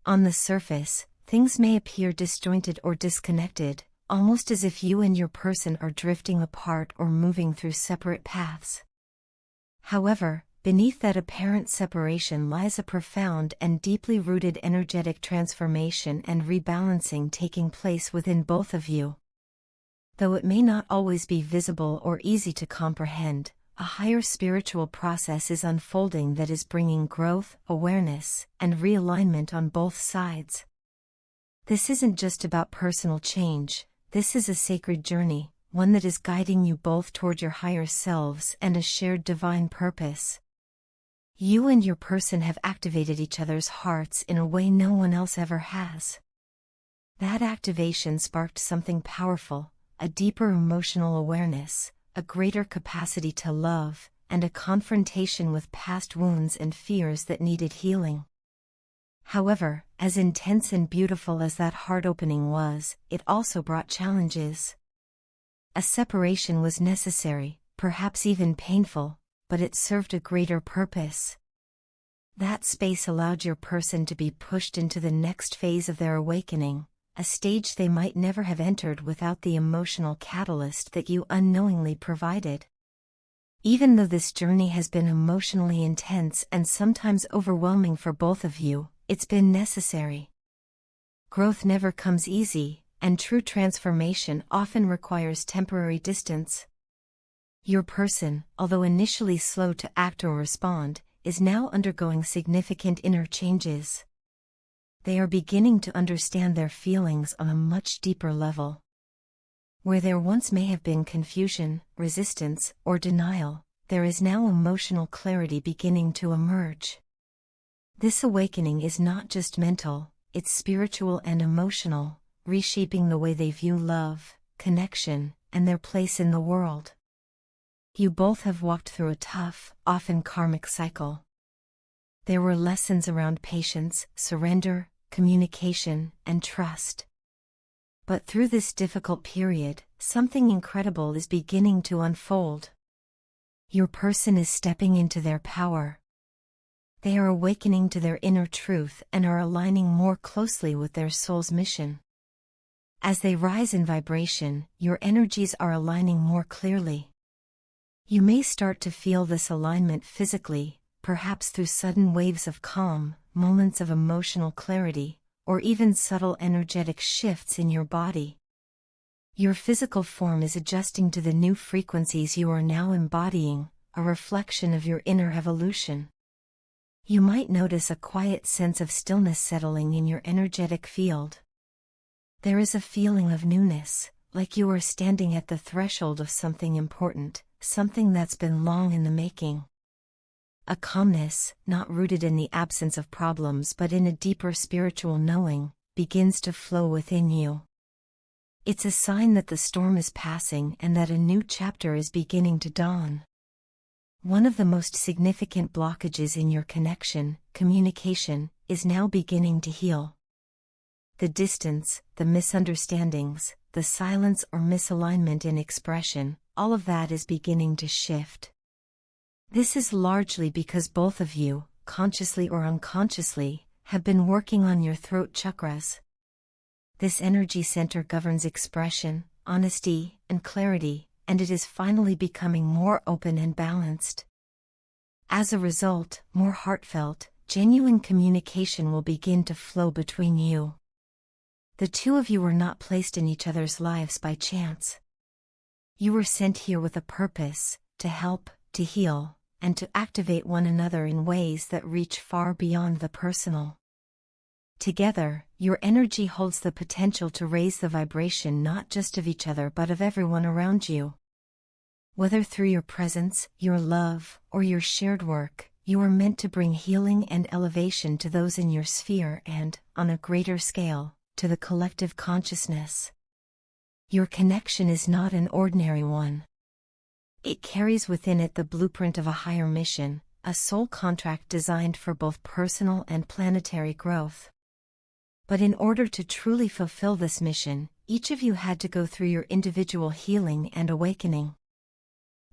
On the surface, things may appear disjointed or disconnected, almost as if you and your person are drifting apart or moving through separate paths. However, beneath that apparent separation lies a profound and deeply rooted energetic transformation and rebalancing taking place within both of you. Though it may not always be visible or easy to comprehend, a higher spiritual process is unfolding that is bringing growth, awareness, and realignment on both sides. This isn't just about personal change, this is a sacred journey, one that is guiding you both toward your higher selves and a shared divine purpose. You and your person have activated each other's hearts in a way no one else ever has. That activation sparked something powerful, a deeper emotional awareness, a greater capacity to love, and a confrontation with past wounds and fears that needed healing. However, as intense and beautiful as that heart opening was, it also brought challenges. A separation was necessary, perhaps even painful, but it served a greater purpose. That space allowed your person to be pushed into the next phase of their awakening, a stage they might never have entered without the emotional catalyst that you unknowingly provided. Even though this journey has been emotionally intense and sometimes overwhelming for both of you, it's been necessary. Growth never comes easy, and true transformation often requires temporary distance. Your person, although initially slow to act or respond, is now undergoing significant inner changes. They are beginning to understand their feelings on a much deeper level. Where there once may have been confusion, resistance, or denial, there is now emotional clarity beginning to emerge. This awakening is not just mental, it's spiritual and emotional, reshaping the way they view love, connection, and their place in the world. You both have walked through a tough, often karmic cycle. There were lessons around patience, surrender, communication, and trust. But through this difficult period, something incredible is beginning to unfold. Your person is stepping into their power. They are awakening to their inner truth and are aligning more closely with their soul's mission. As they rise in vibration, your energies are aligning more clearly. You may start to feel this alignment physically, perhaps through sudden waves of calm, moments of emotional clarity, or even subtle energetic shifts in your body. Your physical form is adjusting to the new frequencies you are now embodying, a reflection of your inner evolution. You might notice a quiet sense of stillness settling in your energetic field. There is a feeling of newness, like you are standing at the threshold of something important, something that's been long in the making. A calmness, not rooted in the absence of problems but in a deeper spiritual knowing, begins to flow within you. It's a sign that the storm is passing and that a new chapter is beginning to dawn. One of the most significant blockages in your connection, communication, is now beginning to heal. The distance, the misunderstandings, the silence or misalignment in expression, all of that is beginning to shift. This is largely because both of you, consciously or unconsciously, have been working on your throat chakras. This energy center governs expression, honesty, and clarity, and it is finally becoming more open and balanced. As a result, more heartfelt, genuine communication will begin to flow between you. The two of you were not placed in each other's lives by chance. You were sent here with a purpose, to help, to heal, and to activate one another in ways that reach far beyond the personal. Together, your energy holds the potential to raise the vibration not just of each other but of everyone around you. Whether through your presence, your love, or your shared work, you are meant to bring healing and elevation to those in your sphere and, on a greater scale, to the collective consciousness. Your connection is not an ordinary one. It carries within it the blueprint of a higher mission, a soul contract designed for both personal and planetary growth. But in order to truly fulfill this mission, each of you had to go through your individual healing and awakening.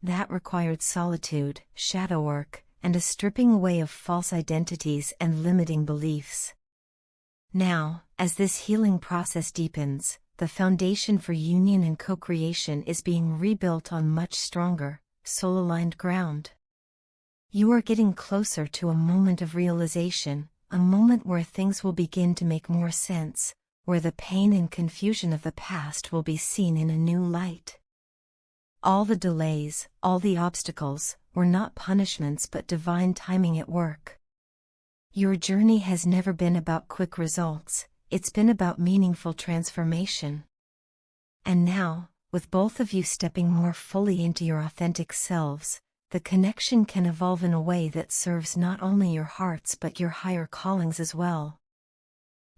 That required solitude, shadow work, and a stripping away of false identities and limiting beliefs. Now, as this healing process deepens, the foundation for union and co-creation is being rebuilt on much stronger, soul-aligned ground. You are getting closer to a moment of realization, a moment where things will begin to make more sense, where the pain and confusion of the past will be seen in a new light. All the delays, all the obstacles, were not punishments but divine timing at work. Your journey has never been about quick results, it's been about meaningful transformation. And now, with both of you stepping more fully into your authentic selves, the connection can evolve in a way that serves not only your hearts but your higher callings as well.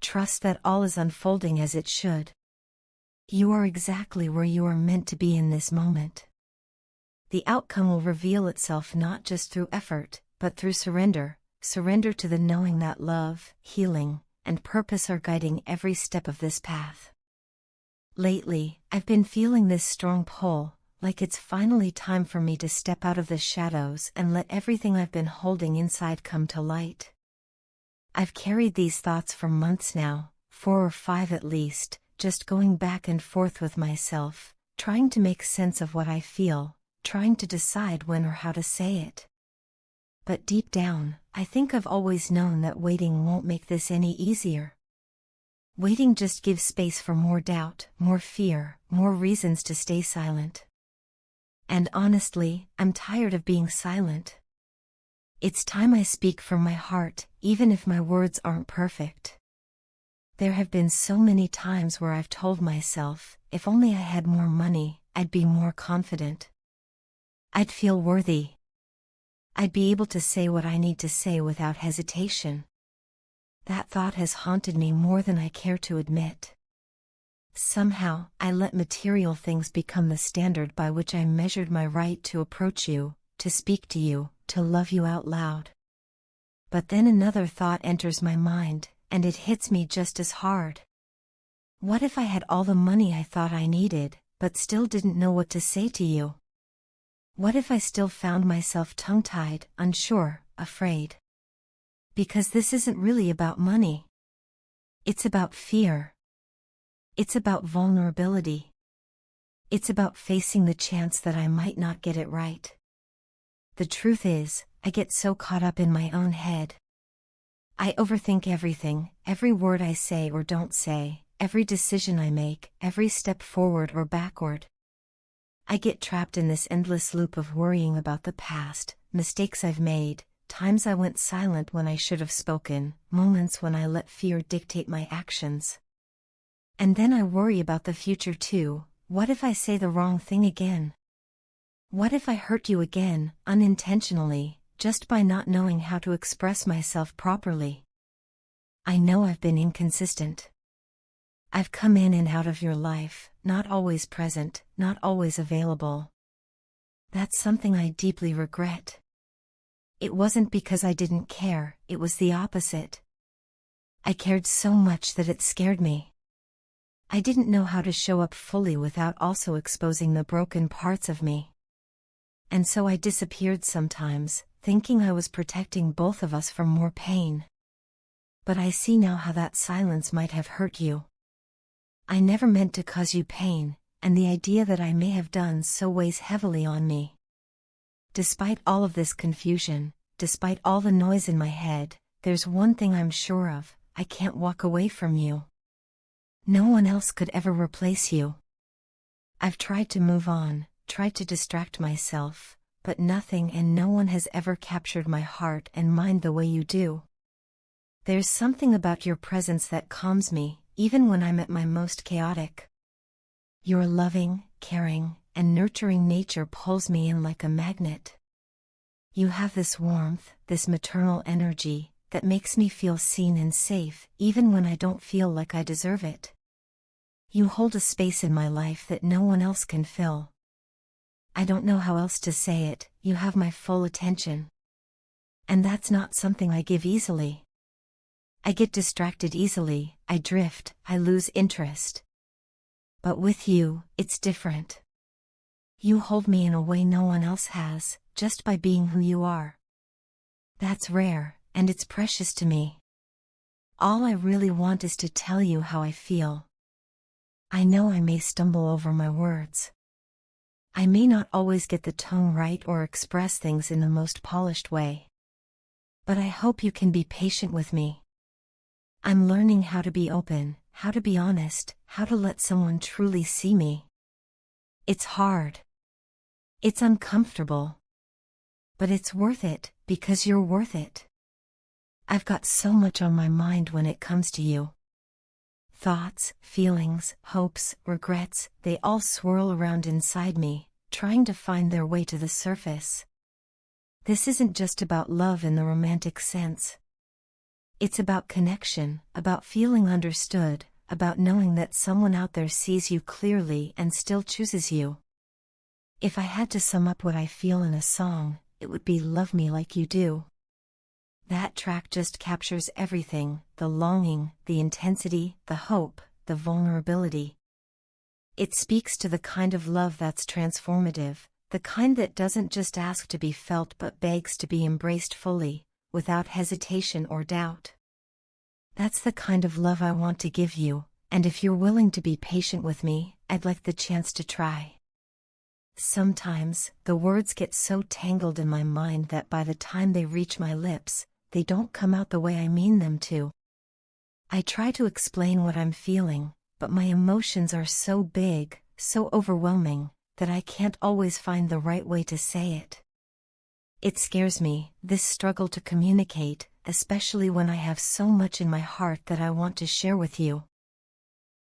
Trust that all is unfolding as it should. You are exactly where you are meant to be in this moment. The outcome will reveal itself not just through effort, but through surrender to the knowing that love, healing, and purpose are guiding every step of this path. Lately, I've been feeling this strong pull, like it's finally time for me to step out of the shadows and let everything I've been holding inside come to light. I've carried these thoughts for months now, 4 or 5 at least, just going back and forth with myself, trying to make sense of what I feel, trying to decide when or how to say it. But deep down, I think I've always known that waiting won't make this any easier. Waiting just gives space for more doubt, more fear, more reasons to stay silent. And honestly, I'm tired of being silent. It's time I speak from my heart, even if my words aren't perfect. There have been so many times where I've told myself, if only I had more money, I'd be more confident. I'd feel worthy. I'd be able to say what I need to say without hesitation. That thought has haunted me more than I care to admit. Somehow, I let material things become the standard by which I measured my right to approach you, to speak to you, to love you out loud. But then another thought enters my mind, and it hits me just as hard. What if I had all the money I thought I needed, but still didn't know what to say to you? What if I still found myself tongue-tied, unsure, afraid? Because this isn't really about money. It's about fear. It's about vulnerability. It's about facing the chance that I might not get it right. The truth is, I get so caught up in my own head. I overthink everything, every word I say or don't say, every decision I make, every step forward or backward. I get trapped in this endless loop of worrying about the past, mistakes I've made, times I went silent when I should have spoken, moments when I let fear dictate my actions. And then I worry about the future too. What if I say the wrong thing again? What if I hurt you again, unintentionally, just by not knowing how to express myself properly? I know I've been inconsistent. I've come in and out of your life, not always present, not always available. That's something I deeply regret. It wasn't because I didn't care, it was the opposite. I cared so much that it scared me. I didn't know how to show up fully without also exposing the broken parts of me. And so I disappeared sometimes, thinking I was protecting both of us from more pain. But I see now how that silence might have hurt you. I never meant to cause you pain, and the idea that I may have done so weighs heavily on me. Despite all of this confusion, despite all the noise in my head, there's one thing I'm sure of: I can't walk away from you. No one else could ever replace you. I've tried to move on, tried to distract myself, but nothing and no one has ever captured my heart and mind the way you do. There's something about your presence that calms me, even when I'm at my most chaotic. Your loving, caring, and nurturing nature pulls me in like a magnet. You have this warmth, this maternal energy, that makes me feel seen and safe, even when I don't feel like I deserve it. You hold a space in my life that no one else can fill. I don't know how else to say it, you have my full attention. And that's not something I give easily. I get distracted easily, I drift, I lose interest. But with you, it's different. You hold me in a way no one else has, just by being who you are. That's rare, and it's precious to me. All I really want is to tell you how I feel. I know I may stumble over my words. I may not always get the tone right or express things in the most polished way. But I hope you can be patient with me. I'm learning how to be open, how to be honest, how to let someone truly see me. It's hard. It's uncomfortable. But it's worth it, because you're worth it. I've got so much on my mind when it comes to you. Thoughts, feelings, hopes, regrets, they all swirl around inside me, trying to find their way to the surface. This isn't just about love in the romantic sense. It's about connection, about feeling understood, about knowing that someone out there sees you clearly and still chooses you. If I had to sum up what I feel in a song, it would be "Love Me Like You Do." That track just captures everything: the longing, the intensity, the hope, the vulnerability. It speaks to the kind of love that's transformative, the kind that doesn't just ask to be felt but begs to be embraced fully, without hesitation or doubt. That's the kind of love I want to give you, and if you're willing to be patient with me, I'd like the chance to try. Sometimes, the words get so tangled in my mind that by the time they reach my lips, they don't come out the way I mean them to. I try to explain what I'm feeling, but my emotions are so big, so overwhelming, that I can't always find the right way to say it. It scares me, this struggle to communicate, especially when I have so much in my heart that I want to share with you.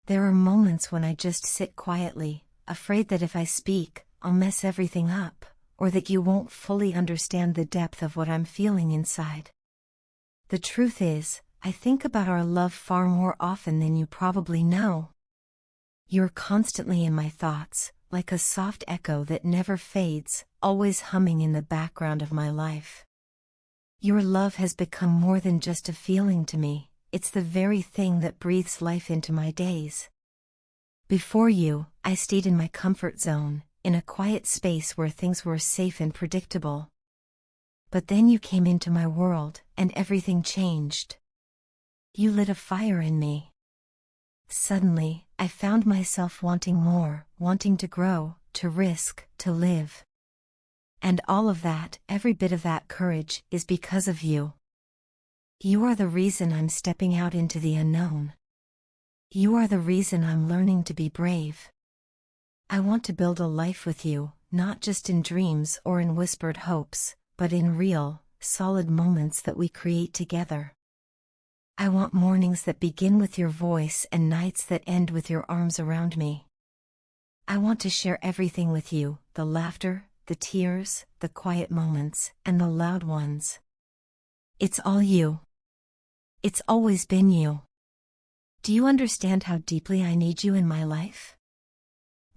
There are moments when I just sit quietly, afraid that if I speak, I'll mess everything up, or that you won't fully understand the depth of what I'm feeling inside. The truth is, I think about our love far more often than you probably know. You're constantly in my thoughts, like a soft echo that never fades, always humming in the background of my life. Your love has become more than just a feeling to me, it's the very thing that breathes life into my days. Before you, I stayed in my comfort zone, in a quiet space where things were safe and predictable. But then you came into my world, and everything changed. You lit a fire in me. Suddenly, I found myself wanting more, wanting to grow, to risk, to live. And all of that, every bit of that courage, is because of you. You are the reason I'm stepping out into the unknown. You are the reason I'm learning to be brave. I want to build a life with you, not just in dreams or in whispered hopes, but in real, solid moments that we create together. I want mornings that begin with your voice and nights that end with your arms around me. I want to share everything with you, the laughter, the tears, the quiet moments, and the loud ones. It's all you. It's always been you. Do you understand how deeply I need you in my life?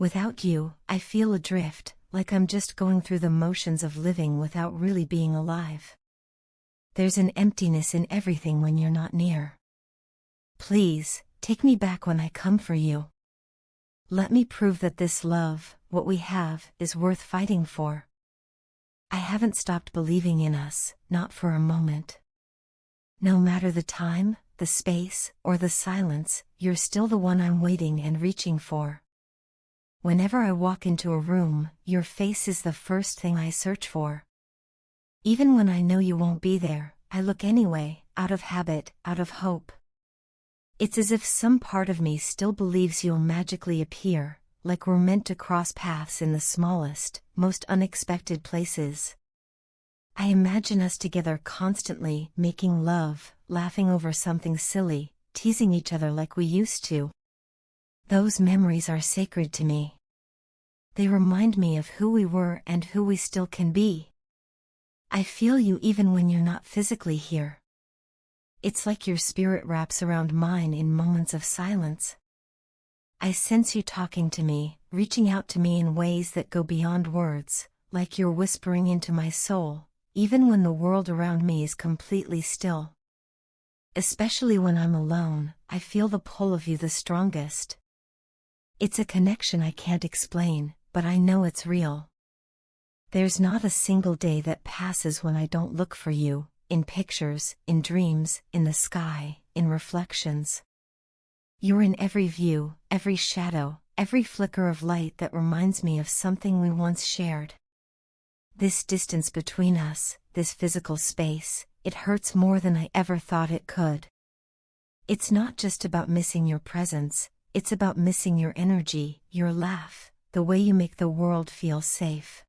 Without you, I feel adrift, like I'm just going through the motions of living without really being alive. There's an emptiness in everything when you're not near. Please, take me back when I come for you. Let me prove that this love, what we have, is worth fighting for. I haven't stopped believing in us, not for a moment. No matter the time, the space, or the silence, you're still the one I'm waiting and reaching for. Whenever I walk into a room, your face is the first thing I search for. Even when I know you won't be there, I look anyway, out of habit, out of hope. It's as if some part of me still believes you'll magically appear, like we're meant to cross paths in the smallest, most unexpected places. I imagine us together constantly, making love, laughing over something silly, teasing each other like we used to. Those memories are sacred to me. They remind me of who we were and who we still can be. I feel you even when you're not physically here. It's like your spirit wraps around mine in moments of silence. I sense you talking to me, reaching out to me in ways that go beyond words, like you're whispering into my soul, even when the world around me is completely still. Especially when I'm alone, I feel the pull of you the strongest. It's a connection I can't explain, but I know it's real. There's not a single day that passes when I don't look for you, in pictures, in dreams, in the sky, in reflections. You're in every view, every shadow, every flicker of light that reminds me of something we once shared. This distance between us, this physical space, it hurts more than I ever thought it could. It's not just about missing your presence, it's about missing your energy, your laugh, the way you make the world feel safe.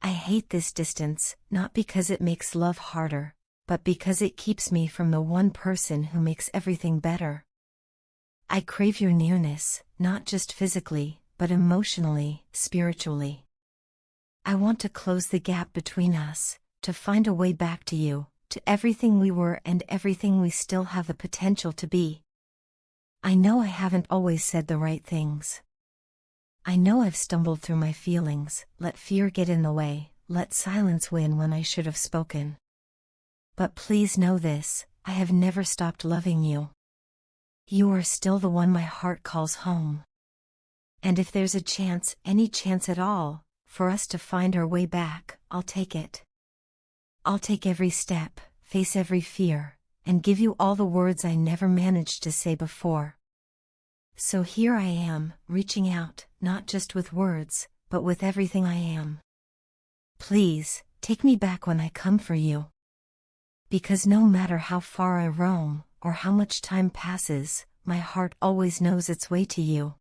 I hate this distance, not because it makes love harder, but because it keeps me from the one person who makes everything better. I crave your nearness, not just physically, but emotionally, spiritually. I want to close the gap between us, to find a way back to you, to everything we were and everything we still have the potential to be. I know I haven't always said the right things. I know I've stumbled through my feelings, let fear get in the way, let silence win when I should have spoken. But please know this, I have never stopped loving you. You are still the one my heart calls home. And if there's a chance, any chance at all, for us to find our way back, I'll take it. I'll take every step, face every fear, and give you all the words I never managed to say before. So here I am, reaching out, not just with words, but with everything I am. Please, take me back when I come for you. Because no matter how far I roam, or how much time passes, my heart always knows its way to you.